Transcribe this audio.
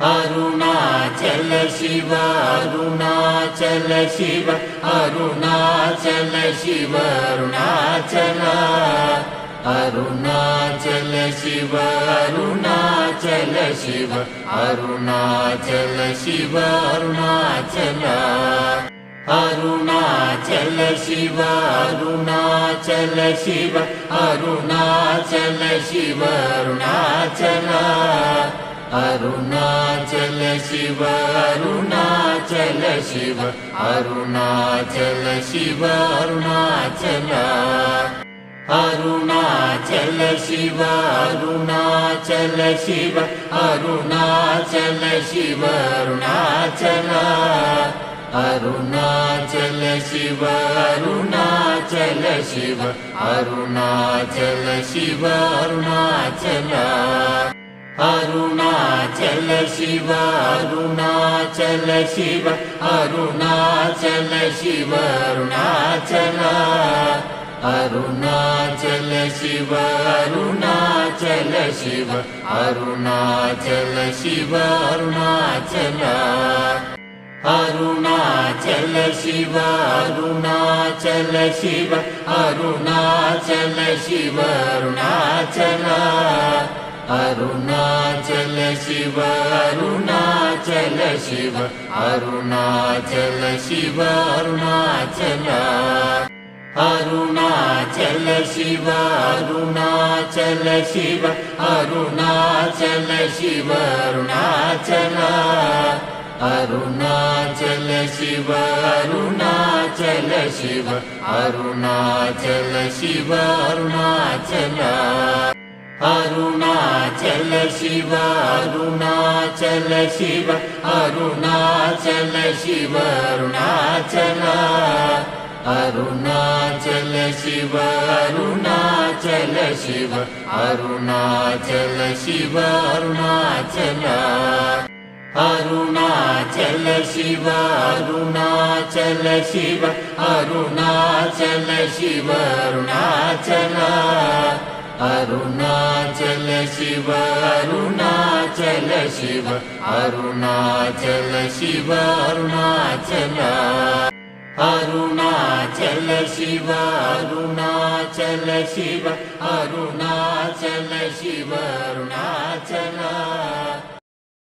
Arunachal Shiva Arunachal Shiva Arunachal Shiva Arunachal Arunachal Shiva Arunachal Shiva Arunachal Shiva Arunachal Arunachal Shiva Arunachal Shiva Arunachal Shiva Arunachal Arunachal Shiva Arunachal Shiva Arunachal Shiva Arunachal Arunachal Shiva Arunachal Shiva Arunachal Shiva Arunachal Arunachal Shiva Arunachal Shiva Arunachal Shiva Arunachal Arunachal Shiva Arunachal Shiva Arunachal Shiva Arunachal Arunachal Shiva Arunachal Shiva Arunachal Shiva Arunachal Arunachal Shiva Arunachal Shiva Arunachal Shiva Arunachal Arunachal Shiva Arunachal Shiva Arunachal Shiva Arunachal Arunachal Shiva Arunachal Shiva Arunachal Shiva Arunachal Arunachal Shiva Arunachal Shiva Arunachal Shiva Arunachal Arunachal Shiva Arunachal Shiva Arunachal Shiva Arunachal Arunachal Shiva Arunachal Shiva Arunachal Shiva Arunachal Arunachal Shiva Arunachal Shiva Arunachal Shiva Arunachal Arunachal Shiva Arunachal Shiva Arunachal Shiva Arunachal Arunachal Shiva Arunachal Shiva Arunachal Shiva Arunachal